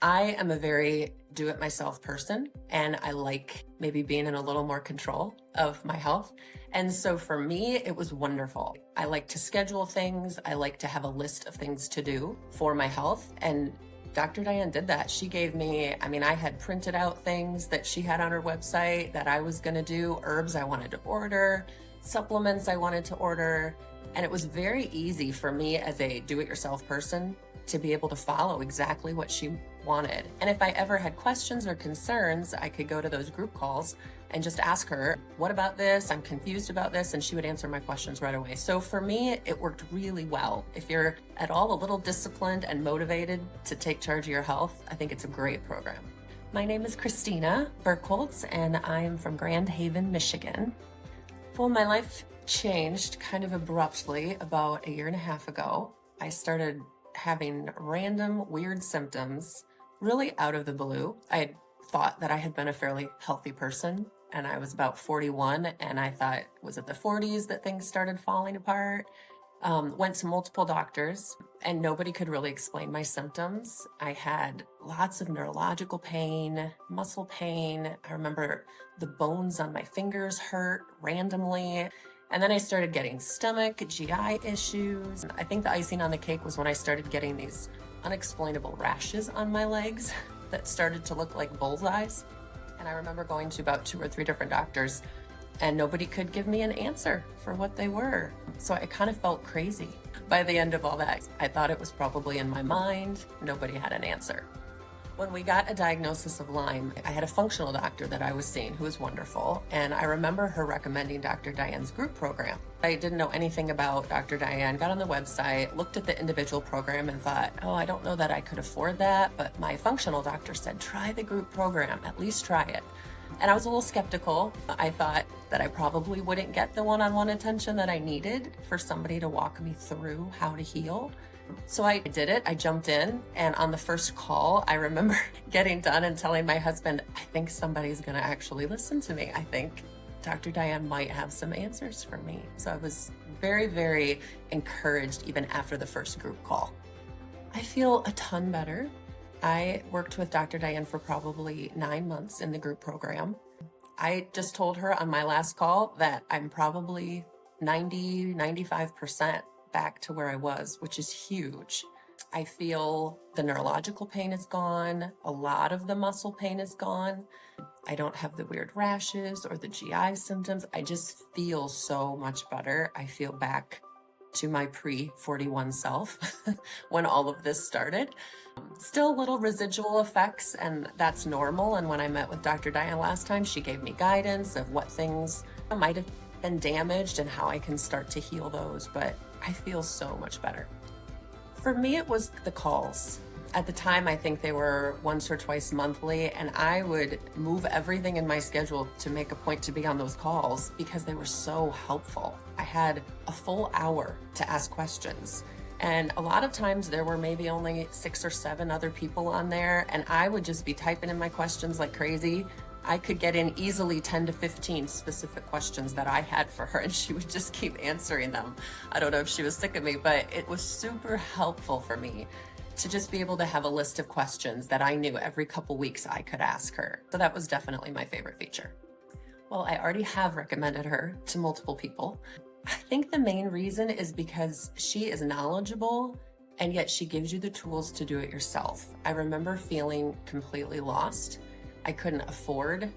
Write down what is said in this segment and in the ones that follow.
I am a very do-it-myself person, and I like maybe being in a little more control of my health. And so for me, it was wonderful. I like to schedule things. I like to have a list of things to do for my health. And Dr. Diane did that. She gave me, I had printed out things that she had on her website that I was going to do, herbs I wanted to order, supplements I wanted to order. And it was very easy for me as a do-it-yourself person to be able to follow exactly what she wanted. And if I ever had questions or concerns, I could go to those group calls and just ask her, what about this? I'm confused about this. And she would answer my questions right away. So for me, it worked really well. If you're at all a little disciplined and motivated to take charge of your health, I think it's a great program. My name is Kristina Birkholz, and I'm from Grand Haven, Michigan. Well, my life changed kind of abruptly about a year and a half ago. I started having random weird symptoms really out of the blue. I had thought that I had been a fairly healthy person, and I was about 41, and I thought, was it the 40s that things started falling apart? Went to multiple doctors, and nobody could really explain my symptoms. I had lots of neurological pain, muscle pain. I remember the bones on my fingers hurt randomly. And then I started getting stomach, GI issues. I think the icing on the cake was when I started getting these unexplainable rashes on my legs that started to look like bullseyes. And I remember going to about 2 or 3 different doctors, and nobody could give me an answer for what they were. So I kind of felt crazy by the end of all that. I thought it was probably in my mind. Nobody had an answer. When we got a diagnosis of Lyme, I had a functional doctor that I was seeing who was wonderful, and I remember her recommending Dr. Diane's group program. I didn't know anything about Dr. Diane, got on the website, looked at the individual program and thought, oh, I don't know that I could afford that, but my functional doctor said, try the group program, at least try it. And I was a little skeptical. I thought that I probably wouldn't get the one-on-one attention that I needed for somebody to walk me through how to heal. So I did it. I jumped in, and on the first call, I remember getting done and telling my husband, I think somebody's going to actually listen to me. I think Dr. Diane might have some answers for me. So I was very, very encouraged even after the first group call. I feel a ton better. I worked with Dr. Diane for probably 9 months in the group program. I just told her on my last call that I'm probably 95% back to where I was, which is huge. I feel the neurological pain is gone. A lot of the muscle pain is gone. I don't have the weird rashes or the GI symptoms. I just feel so much better. I feel back to my pre-41 self when all of this started. Still little residual effects, and that's normal. And when I met with Dr. Diane last time, she gave me guidance of what things might have been damaged and how I can start to heal those. But I feel so much better. For me, it was the calls. At the time, I think they were once or twice monthly, and I would move everything in my schedule to make a point to be on those calls because they were so helpful. I had a full hour to ask questions, and a lot of times there were maybe only 6 or 7 other people on there, and I would just be typing in my questions like crazy. I could get in easily 10 to 15 specific questions that I had for her, and she would just keep answering them. I don't know if she was sick of me, but it was super helpful for me to just be able to have a list of questions that I knew every couple weeks I could ask her. So that was definitely my favorite feature. Well, I already have recommended her to multiple people. I think the main reason is because she is knowledgeable, and yet she gives you the tools to do it yourself. I remember feeling completely lost. I couldn't afford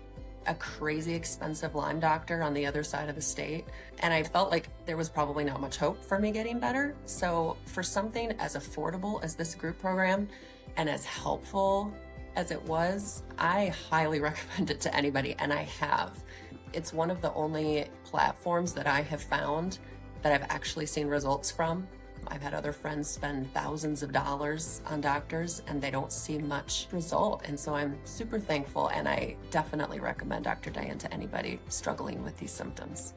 a crazy expensive Lyme doctor on the other side of the state, and I felt like there was probably not much hope for me getting better. So for something as affordable as this group program and as helpful as it was, I highly recommend it to anybody, and I have. It's one of the only platforms that I have found that I've actually seen results from. I've had other friends spend thousands of dollars on doctors and they don't see much result. And so I'm super thankful, and I definitely recommend Dr. Diane to anybody struggling with these symptoms.